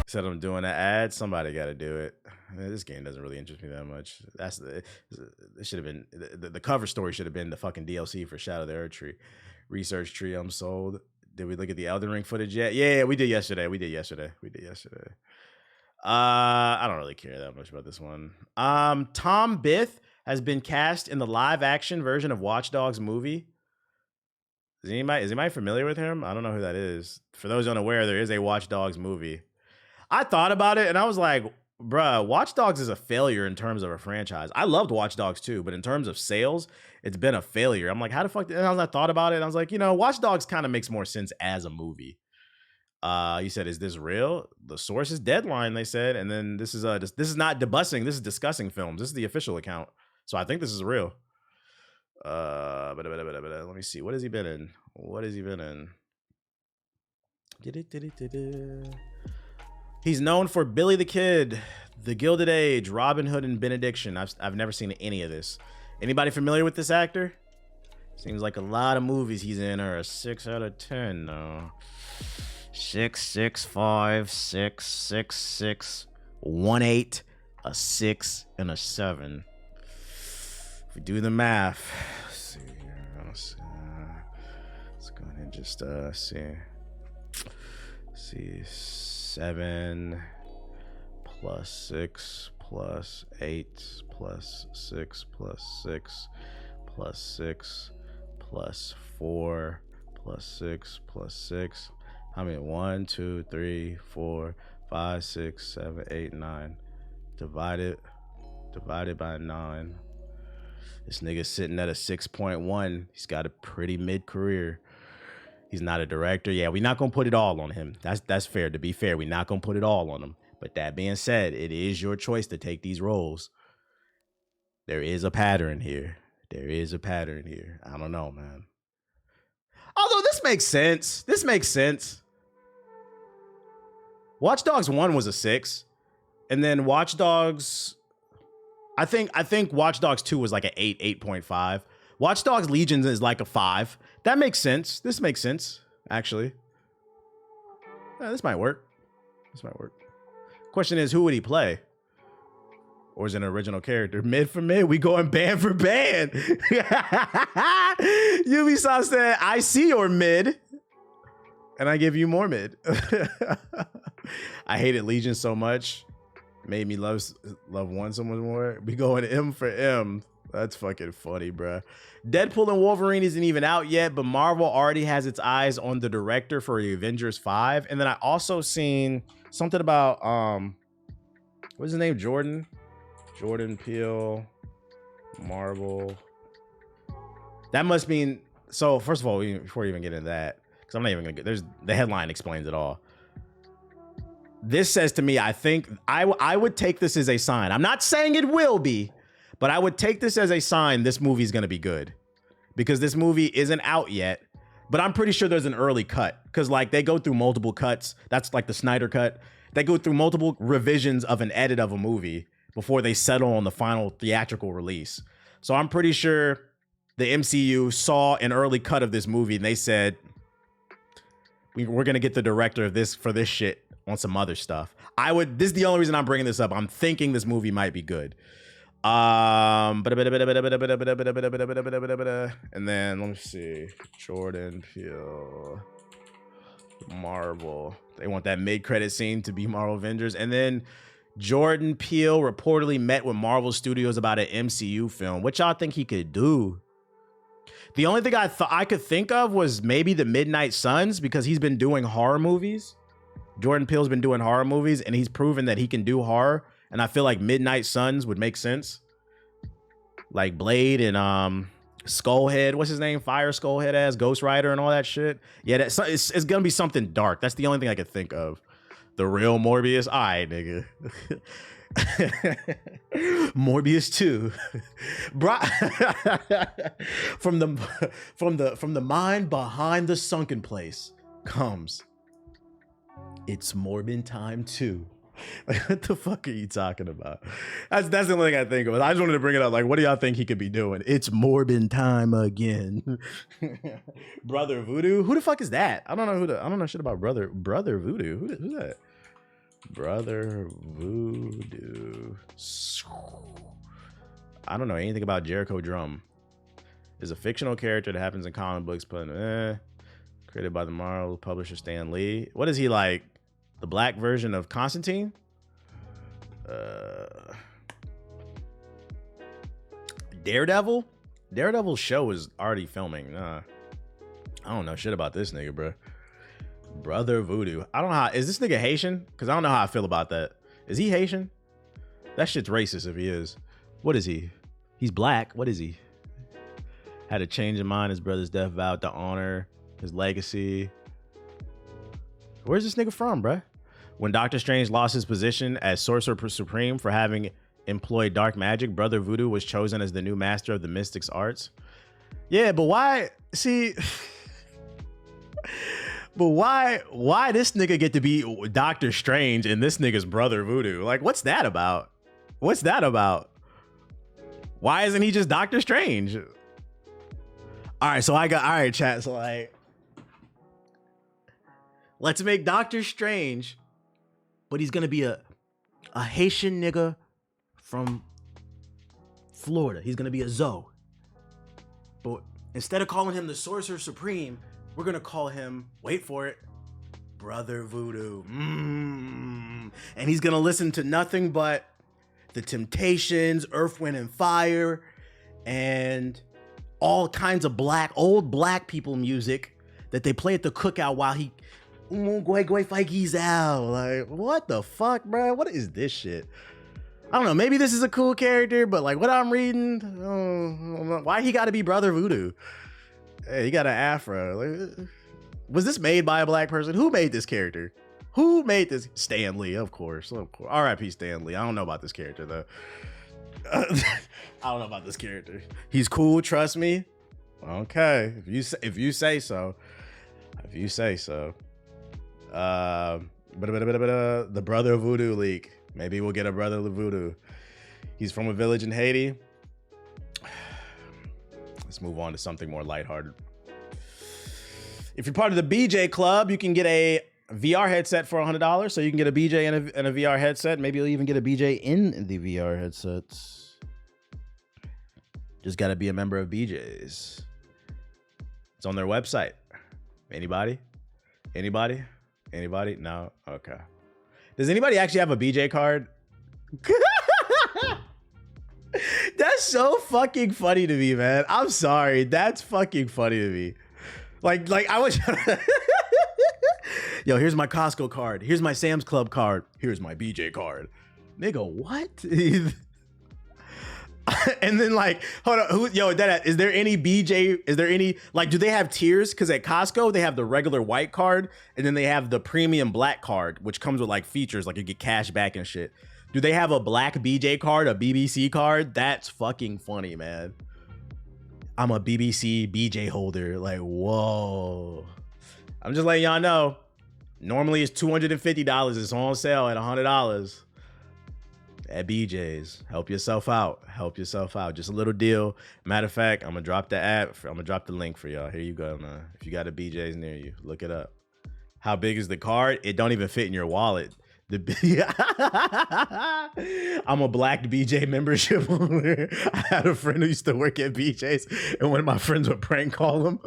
Said I'm doing an ad. Somebody got to do it. This game doesn't really interest me that much. It should have been the cover story should have been the fucking DLC for Shadow of the Earth Tree. Research tree. I'm sold. Did we look at the Elden Ring footage yet? Yeah, we did yesterday. I don't really care that much about this one. Tom Bith has been cast in the live action version of Watch Dogs movie. Is anybody familiar with him? I don't know who that is. For those unaware, there is a Watch Dogs movie. I thought about it and I was like, bruh, Watch Dogs is a failure in terms of a franchise. I loved Watch Dogs too, but in terms of sales, it's been a failure. I'm like, how the fuck? And I thought about it and I was like, you know, Watch Dogs kind of makes more sense as a movie. He said, is this real? The source is Deadline, they said. And then this is not debussing. This is discussing films. This is the official account. So I think this is real. Let me see. What has he been in? He's known for Billy the Kid, The Gilded Age, Robin Hood, and Benediction. I've never seen any of this. Anybody familiar with this actor? Seems like a lot of movies he's in are a 6 out of 10 though. 6, 6, 5, 6, 6, 6, 1, 8, a 6, and a 7. If we do the math, let's see here. Let's go ahead and just see. 7 plus 6 plus 8 plus 6 plus 6 plus 6 plus 4 plus 6 plus 6. How many? 1, 2, 3, 4, 5, 6, 7, 8, 9. Divided by 9. This nigga's sitting at a 6.1. He's got a pretty mid-career. He's not a director. Yeah, we're not gonna put it all on him. That's fair. To be fair, we're not gonna put it all on him. But that being said, it is your choice to take these roles. There is a pattern here. I don't know, man. Although this makes sense. Watch Dogs 1 was a 6. And then Watch Dogs, I think Watch Dogs 2 was like an 8, 8.5. Watch Dogs Legion is like a 5. That makes sense. This makes sense, actually. Yeah, this might work. Question is, who would he play? Or is it an original character? Mid for mid? We going band for band. Ubisoft said, I see your mid. And I give you more mid. I hated Legion so much. Made me love one so much more. We going M for M. That's fucking funny, bruh. Deadpool and Wolverine isn't even out yet, but Marvel already has its eyes on the director for Avengers 5. And then I also seen something about, what's his name? Jordan Peele, Marvel. That must mean, so first of all, before we even get into that, because I'm not even gonna get, the headline explains it all. this says to me, I think I would take this as a sign. I'm not saying it will be, but I would take this as a sign this movie is going to be good, because this movie isn't out yet, but I'm pretty sure there's an early cut, because like they go through multiple cuts. That's like the Snyder cut. They go through multiple revisions of an edit of a movie before they settle on the final theatrical release. So I'm pretty sure the MCU saw an early cut of this movie and they said, we're going to get the director of this for this shit on some other stuff. This is the only reason I'm bringing this up. I'm thinking this movie might be good. And then let me see. Jordan Peele, Marvel. They want that mid-credit scene to be Marvel Avengers. And then Jordan Peele reportedly met with Marvel Studios about an MCU film. What y'all think he could do? The only thing I thought I could think of was maybe the Midnight Suns, because he's been doing horror movies. Jordan Peele's been doing horror movies and he's proven that he can do horror. And I feel like Midnight Suns would make sense. Like Blade and Skullhead, what's his name? Fire Skullhead as Ghost Rider and all that shit. Yeah, it's gonna be something dark. That's the only thing I could think of. The real Morbius. All right, nigga. Morbius 2. from the mind behind the sunken place comes. It's Morbin Time 2. Like, what the fuck are you talking about? That's the only thing I think of. I just wanted to bring it up. Like, what do y'all think he could be doing? It's Morbin time again. Brother Voodoo? Who the fuck is that? I don't know shit about Brother Voodoo. Who's that? Brother Voodoo. I don't know anything about Jericho Drum. Is a fictional character that happens in comic books, but created by the Marvel publisher Stan Lee. What is he like? The black version of Constantine? Daredevil? Daredevil's show is already filming. I don't know shit about this nigga, bro. Brother Voodoo. I don't know how. Is this nigga Haitian? Because I don't know how I feel about that. Is he Haitian? That shit's racist if he is. What is he? He's black. What is he? Had a change in mind. His brother's death vowed to honor his legacy. Where's this nigga from, bruh? When Doctor Strange lost his position as Sorcerer Supreme for having employed dark magic, Brother Voodoo was chosen as the new master of the Mystics arts. Yeah, but why? See, but why this nigga get to be Doctor Strange and this nigga's Brother Voodoo? Like, what's that about? What's that about? Why isn't he just Doctor Strange? All right, so all right, chat. So like, let's make Doctor Strange, but he's gonna be a Haitian nigga from Florida. He's gonna be a Zoe. But instead of calling him the Sorcerer Supreme, we're gonna call him, wait for it, Brother Voodoo. And he's gonna listen to nothing but the Temptations, Earth, Wind, and Fire, and all kinds of old black people music that they play at the cookout while he He's out. Like, what the fuck, bro? What is this shit? I don't know. Maybe this is a cool character, but like what I'm reading, why he got to be Brother Voodoo? Hey, he got an afro. Like, was this made by a black person? Who made this character? Who made this? Stan Lee, of course. R.I.P. Stan Lee. I don't know about this character though. I don't know about this character. He's cool. Trust me. Okay, if you say so. If you say so. The Brother Voodoo leak. Maybe we'll get a Brother Voodoo. He's from a village in Haiti. Let's move on to something more lighthearted. If you're part of the BJ Club, you can get a VR headset for $100. So you can get a BJ and a VR headset. Maybe you'll even get a BJ in the VR headsets. Just got to be a member of BJ's. It's on their website. Anybody? No? Okay. Does anybody actually have a BJ card? That's so fucking funny to me, man. I'm sorry. That's fucking funny to me. Like I was... Yo, here's my Costco card. Here's my Sam's Club card. Here's my BJ card. Nigga, what? And then like, hold on, is there any BJ? Is there any, like, do they have tiers? Because at Costco, they have the regular white card, and then they have the premium black card, which comes with like features, like you get cash back and shit. Do they have a black BJ card, a BBC card? That's fucking funny, man. I'm a BBC BJ holder. Like, whoa. I'm just letting y'all know. Normally it's $250. It's on sale at $100 at BJ's. Help yourself out. Help yourself out. Just a little deal. Matter of fact, I'm gonna drop the app. I'm gonna drop the link for y'all. Here you go, man. If you got a BJ's near you, look it up. How big is the card? It don't even fit in your wallet. I'm a black BJ membership holder. I had a friend who used to work at BJ's, and one of my friends would prank call him.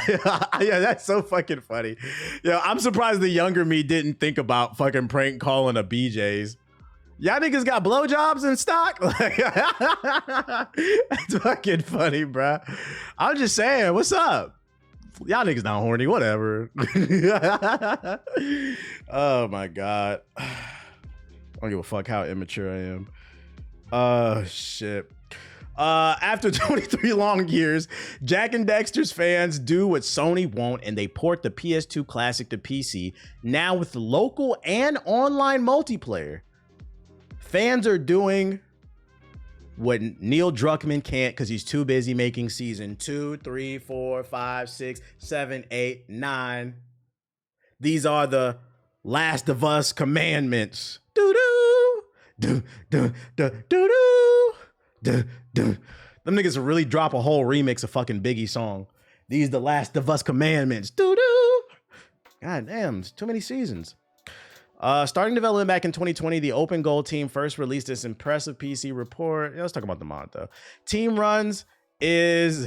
Yeah, that's so fucking funny. Yeah, I'm surprised the younger me didn't think about fucking prank calling a BJ's. Y'all niggas got blowjobs in stock? That's fucking funny, bro. I'm just saying, what's up? Y'all niggas not horny, whatever. Oh my God. I don't give a fuck how immature I am. Shit. After 23 long years, Jak and Daxter's fans do what Sony won't, and they port the PS2 classic to PC, now with local and online multiplayer. Fans are doing what Neil Druckmann can't because he's too busy making season 2, 3, 4, 5, 6, 7, 8, 9. These are the Last of Us commandments. Do-do, do-do, do-do, do-do. Them niggas really drop a whole remix of fucking Biggie song. These the Last of Us commandments. Do-do. God damn, it's too many seasons. Starting development back in 2020, the Open Goal team first released this impressive PC report. Yeah, let's talk about the mod though. Team runs is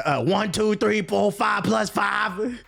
1, 2, 3, 4, 5 plus 5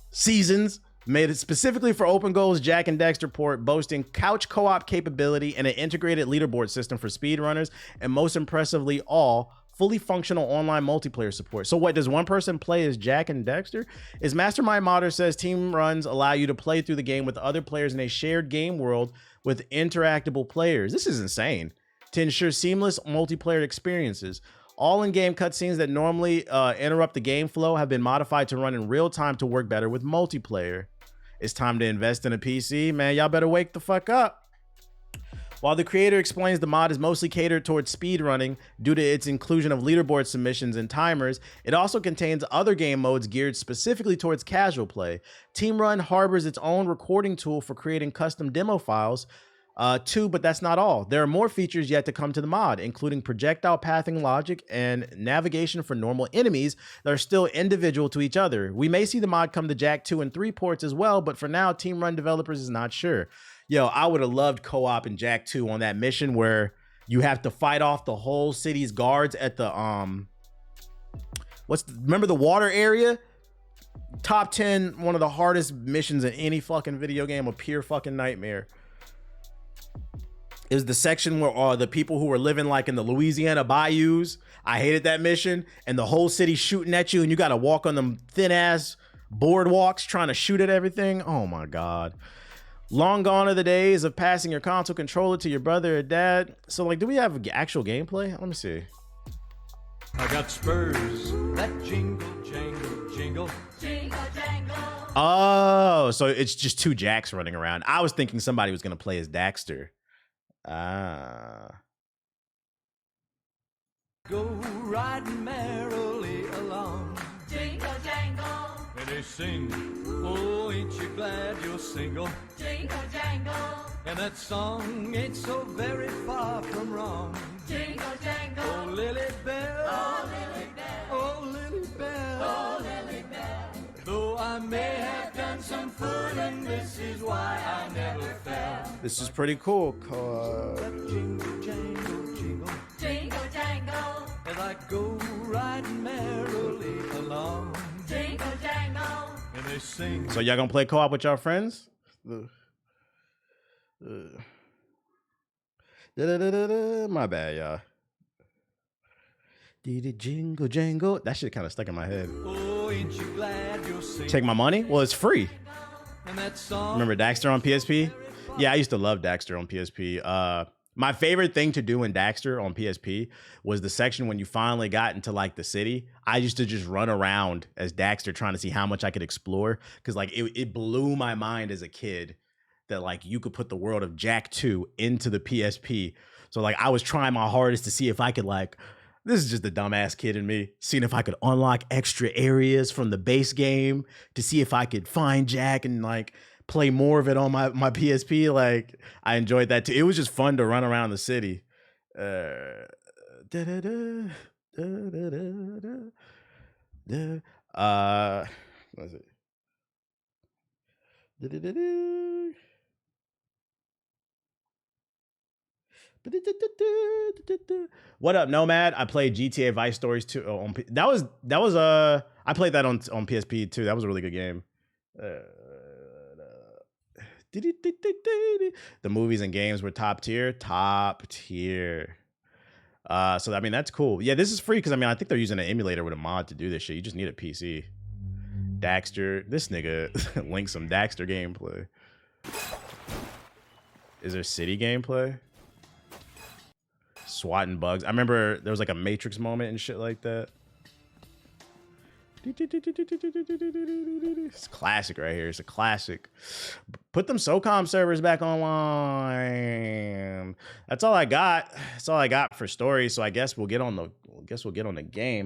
seasons. Made it specifically for Open Goal's Jak and Daxter port, boasting couch co-op capability and an integrated leaderboard system for speedrunners, and most impressively, all fully functional online multiplayer support. So what, does one person play as Jak and Daxter? As Mastermind Modder says, team runs allow you to play through the game with other players in a shared game world with interactable players. This is insane. To ensure seamless multiplayer experiences. All in-game cutscenes that normally interrupt the game flow have been modified to run in real time to work better with multiplayer. It's time to invest in a PC. Man, y'all better wake the fuck up. While the creator explains the mod is mostly catered towards speedrunning due to its inclusion of leaderboard submissions and timers, it also contains other game modes geared specifically towards casual play. Team Run harbors its own recording tool for creating custom demo files too, but that's not all. There are more features yet to come to the mod, including projectile pathing logic and navigation for normal enemies that are still individual to each other. We may see the mod come to Jak 2 and 3 ports as well, but for now, Team Run developers is not sure. Yo, I would have loved co-op in Jak 2 on that mission where you have to fight off the whole city's guards at the remember the water area? Top 10, one of the hardest missions in any fucking video game, a pure fucking nightmare. Is the section where the people who were living like in the Louisiana bayous. I hated that mission, and the whole city shooting at you, and you got to walk on them thin ass boardwalks trying to shoot at everything. Oh my God. Long gone are the days of passing your console controller to your brother or dad. So like, do we have actual gameplay? Let me see. I got spurs that jingle, jangle, jingle, jingle, jangle. Oh, so it's just two Jaks running around. I was thinking somebody was gonna play as Daxter. Go riding merrily along, jingle jangle, and they sing, oh, ain't you glad you're single, jingle jangle, and that song ain't so very far from wrong, jingle jangle, oh Lily Bell, oh Lily Bell, oh Lily Bell, oh Lily Bell, though I may have done some fooling, this is why I never fell. This is pretty cool. Jingle jangle jingle, jingle jangle, as I go riding merrily along, jingle jangle, and they sing. So y'all gonna play co-op with y'all friends? My bad, y'all. Jingle jangle. That shit kind of stuck in my head. Oh, ain't you glad you're single? Take my money? Well, it's free. And that song, remember Daxter on PSP? Yeah, I used to love Daxter on PSP. My favorite thing to do in Daxter on PSP was the section when you finally got into like the city. I used to just run around as Daxter trying to see how much I could explore. Cause like it blew my mind as a kid that like you could put the world of Jak 2 into the PSP. So like I was trying my hardest to see if I could like, this is just the dumbass kid in me, seeing if I could unlock extra areas from the base game to see if I could find Jak and like play more of it on my PSP. Like I enjoyed that too. It was just fun to run around the city. What is it? What up, Nomad? I played GTA Vice Stories 2 on that was I played that on PSP too. That was a really good game. The movies and games were top tier. So I mean that's cool. Yeah, this is free because I mean I think they're using an emulator with a mod to do this shit. You just need a PC. Daxter, this nigga linked some Daxter gameplay. Is there city gameplay? Swatting bugs. I remember there was like a Matrix moment and shit like that. It's a classic right here. It's a classic. Put them SOCOM servers back online. That's all I got. That's all I got for stories. So I guess we'll get on the game.